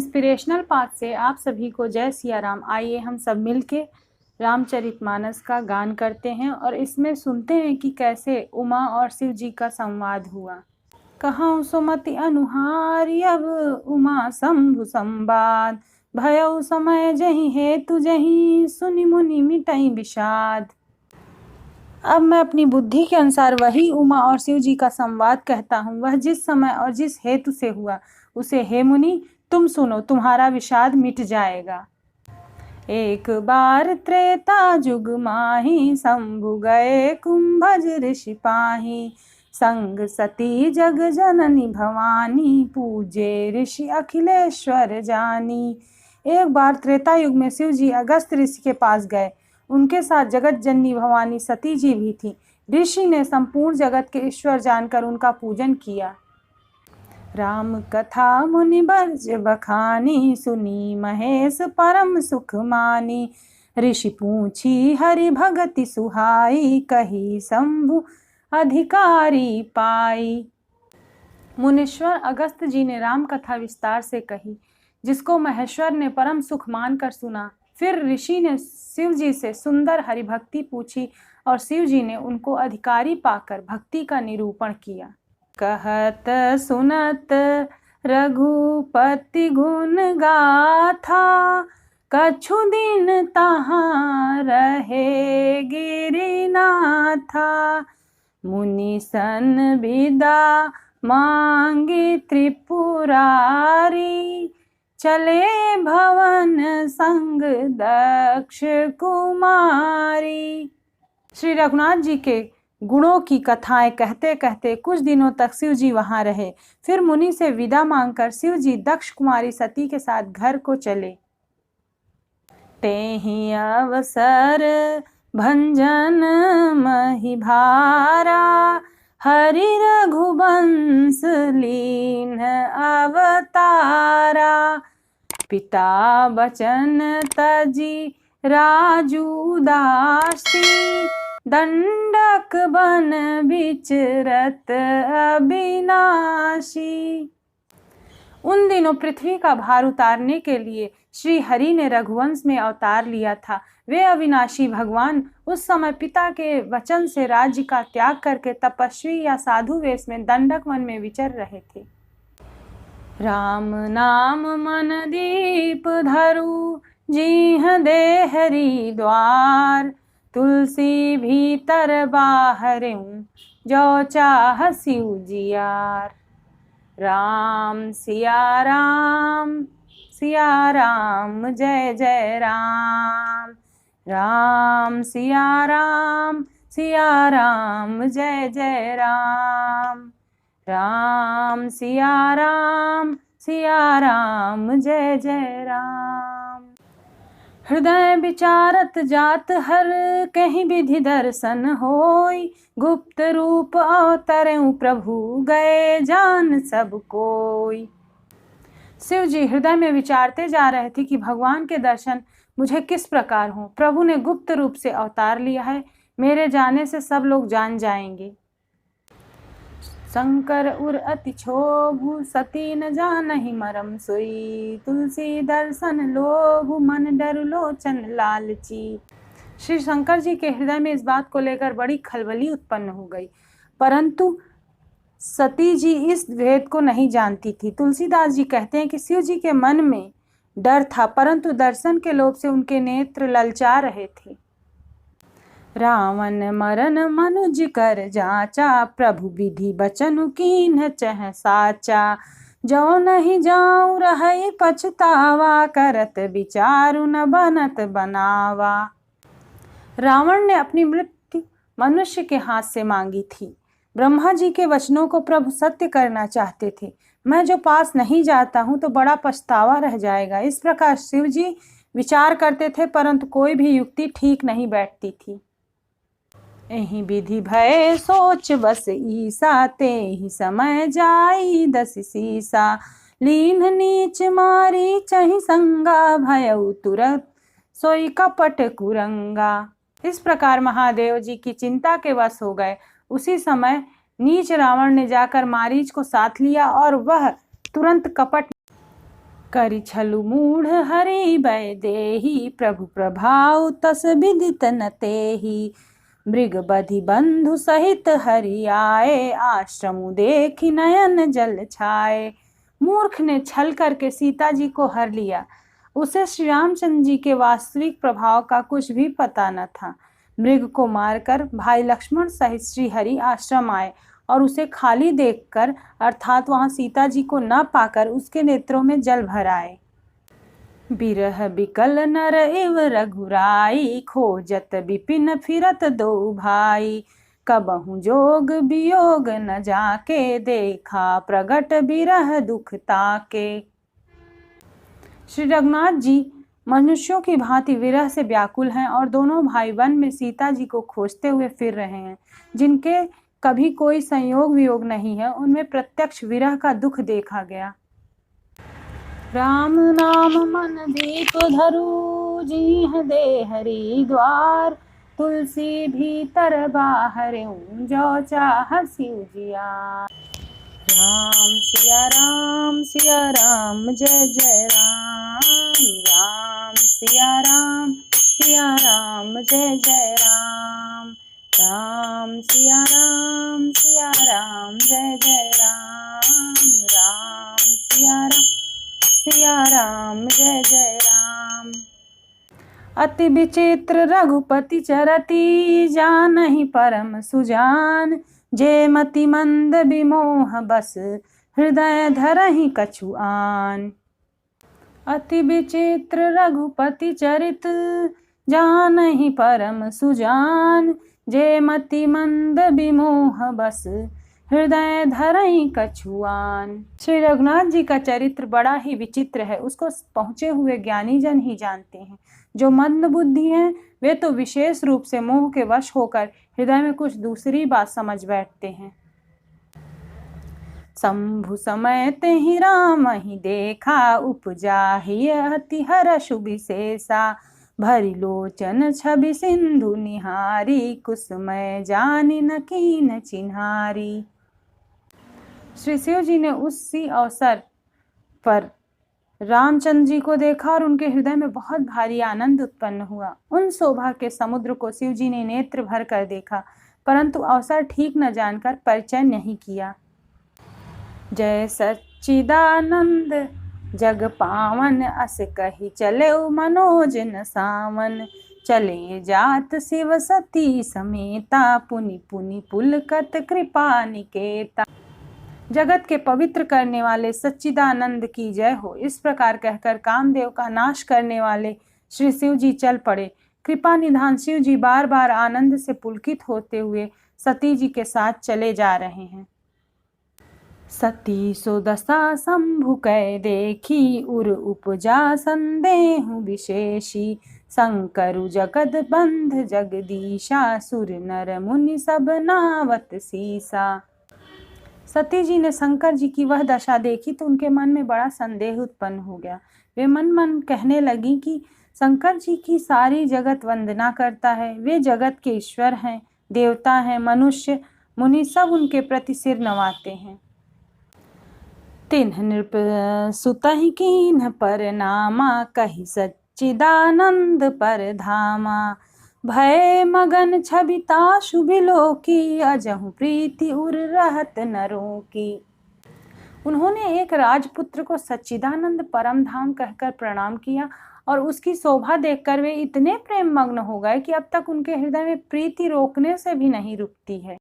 Inspirational path से आप सभी को जय सिया राम। आइए हम सब मिलके रामचरितमानस का गान करते हैं और इसमें सुनते हैं कि कैसे उमा और शिव जी का संवाद हुआ। कहूँ सुमति अनुहारी अब उमा शंभु संवाद, भयउ समय जहि हेतु जहि सुनि मुनि मिटई विषाद। अब मैं अपनी बुद्धि के अनुसार वही उमा और शिव जी का संवाद कहता हूँ। वह जिस समय और जिस हेतु से हुआ उसे हे मुनि तुम सुनो, तुम्हारा विषाद मिट जाएगा। एक बार त्रेता जुग माही, शंभु गए कुंभज ऋषि पाही। संग सती जग जननी भवानी, पूजे ऋषि अखिलेश्वर जानी। एक बार त्रेता युग में शिव जी अगस्त ऋषि के पास गए। उनके साथ जगत जननी भवानी सती जी भी थी। ऋषि ने संपूर्ण जगत के ईश्वर जानकर उनका पूजन किया। राम कथा मुनि बरज बखानी, सुनी महेश परम सुख मानी। ऋषि पूछी हरि भगति सुहाई, कही शंभु अधिकारी पाई। मुनीश्वर अगस्त जी ने राम कथा विस्तार से कही, जिसको महेश्वर ने परम सुख मानकर सुना। फिर ऋषि ने शिव जी से सुंदर हरि भक्ति पूछी और शिव जी ने उनको अधिकारी पाकर भक्ति का निरूपण किया। कहत सुनत रघुपति गुण गाथा, कछु दिन तहाँ रहे गिरिनाथा। मुनि सन विदा मांगी त्रिपुरारी, चले भवन संग दक्ष कुमारी। श्री रघुनाथ जी के गुणों की कथाएं कहते कहते कुछ दिनों तक शिव जी वहां रहे। फिर मुनि से विदा मांगकर शिव जी दक्ष कुमारी सती के साथ घर को चले। तेहि अवसर भंजन मही भारा, हरि रघुवंश लीन अवतारा। पिता बचन तजी राजू दासी, दंडक बन विचरत अविनाशी। उन दिनों पृथ्वी का भार उतारने के लिए श्री हरि ने रघुवंश में अवतार लिया था। वे अविनाशी भगवान उस समय पिता के वचन से राज्य का त्याग करके तपस्वी या साधु वेश में दंडक वन में विचर रहे थे। राम नाम मन दीप धरु, जीह दे हरि द्वार। तुलसी भीतर बाहरऊं, जो चाह शिव जियार। राम सिया राम जय जय राम। राम सिया राम जय जय राम। राम सिया राम जय जय राम। हृदय विचारत जात हर, कहीं विधि दर्शन होई। गुप्त रूप अवतरऊं प्रभु, गए जान सब कोई। शिव जी हृदय में विचारते जा रहे थे कि भगवान के दर्शन मुझे किस प्रकार हों। प्रभु ने गुप्त रूप से अवतार लिया है, मेरे जाने से सब लोग जान जाएंगे। शंकर उर अति क्षोभु, सती न जानहि मरम सोई। तुलसी दर्शन लोभु, मन डर लोचन लालची। श्री शंकर जी के हृदय में इस बात को लेकर बड़ी खलबली उत्पन्न हो गई, परंतु सती जी इस भेद को नहीं जानती थी। तुलसीदास जी कहते हैं कि शिव जी के मन में डर था, परंतु दर्शन के लोभ से उनके नेत्र ललचा रहे थे। रावण मरन मनुज कर जाचा, प्रभु विधि बचनु कीन्ह चह साचा। जो नहीं जाऊं रही पछतावा, करत विचारु न बनत बनावा। रावण ने अपनी मृत्यु मनुष्य के हाथ से मांगी थी। ब्रह्मा जी के वचनों को प्रभु सत्य करना चाहते थे। मैं जो पास नहीं जाता हूँ तो बड़ा पछतावा रह जाएगा। इस प्रकार शिव जी विचार करते थे, परंतु कोई भी युक्ति ठीक नहीं बैठती थी। एहि विधि भय सोच बस ईसा, तेहि समय जाई दस सीसा। लीन नीच मारी चहि संगा, भयउ तुरत सोई कपट कुरंगा। इस प्रकार महादेव जी की चिंता के वश हो गए। उसी समय नीच रावण ने जाकर मारीच को साथ लिया और वह तुरंत कपट करि छलु मूढ़ हरि बै देहि, प्रभु प्रभाव तस विदित न तेहि। मृग बधि बंधु सहित हरि आए, आश्रम देखि नयन जल छाए। मूर्ख ने छल करके सीता जी को हर लिया। उसे श्री रामचंद्र जी के वास्तविक प्रभाव का कुछ भी पता न था। मृग को मारकर भाई लक्ष्मण सहित श्री हरि आश्रम आए और उसे खाली देखकर, अर्थात वहां सीता जी को न पाकर उसके नेत्रों में जल भर आए। बिरह बिकल नर इव रघुराई, खोजत विपिन फिरत दो भाई। कबहु जोग वियोग न जाके, देखा प्रगट बिरह दुख ताके। श्री रघुनाथ जी मनुष्यों की भांति विरह से व्याकुल हैं और दोनों भाई वन में सीता जी को खोजते हुए फिर रहे हैं। जिनके कभी कोई संयोग वियोग नहीं है, उनमें प्रत्यक्ष विरह का दुख देखा गया। राम नाम मन दीप धरु, जीह दे हरि द्वार। तुलसी भीतर बाहर, जो चाह सिउ जियार। राम सिया राम जय जय राम। राम सिया राम जय जय राम। राम सिया राम जय जय राम। राम सिया राम जय जय राम। अति विचित्र रघुपति चरति, जानहि परम सुजान। जे मति मंद विमोह बस, हृदय धरहि कछु आन। अति विचित्र रघुपति चरित, जानहि परम सुजान। जे मति मंद विमोह बस, हृदय धरहि कछु आन। श्री रघुनाथ जी का चरित्र बड़ा ही विचित्र है। उसको पहुँचे हुए ज्ञानी जन ही जानते हैं। जो मंद बुद्धि हैं, वे तो विशेष रूप से मोह के वश होकर हृदय में कुछ दूसरी बात समझ बैठते हैं। शंभु समय तेहि राम ही देखा, उपजाहि अति हर्ष विशेषा। भरि लोचन छवि सिंधु निहारी, कुसुमय जानि न कीन चिन्हारी। श्री शिव जी ने उसी अवसर पर रामचंद्र जी को देखा और उनके हृदय में बहुत भारी आनंद उत्पन्न हुआ। उन शोभा के समुद्र को शिव जी ने नेत्र भर कर देखा, परंतु अवसर ठीक न जानकर परिचय नहीं किया। जय सच्चिदानंद जग पावन, अस कही चले मनोज न सावन। चले जात शिव सती समेता, पुनि पुनि पुलकत कृपा निकेता। जगत के पवित्र करने वाले सच्चिदानंद की जय हो। इस प्रकार कहकर कामदेव का नाश करने वाले श्री शिव जी चल पड़े। कृपा निधान शिव जी बार बार आनंद से पुलकित होते हुए सती जी के साथ चले जा रहे हैं। सती सो दशा शंभु कै देखी, उर उपजा संदेहु विशेषी। शंकरु जगद बंध जगदीशा, सुर नर मुनि सब नावत सीसा। सती जी ने शंकर जी की वह दशा देखी तो उनके मन में बड़ा संदेह उत्पन्न हो गया। वे मन मन कहने लगी कि शंकर जी की सारी जगत वंदना करता है। वे जगत के ईश्वर हैं, देवता हैं, मनुष्य मुनि सब उनके प्रति सिर नवाते हैं। तिन्ह नृप सुतहि कीन्ह परनामा, कहि सच्चिदानंद पर धामा। भय मगन छबिता शुभिलो की, अजहु प्रीति उर रहत नरों की। उन्होंने एक राजपुत्र को सच्चिदानंद परम धाम कहकर प्रणाम किया और उसकी शोभा देखकर वे इतने प्रेम मग्न हो गए कि अब तक उनके हृदय में प्रीति रोकने से भी नहीं रुकती है।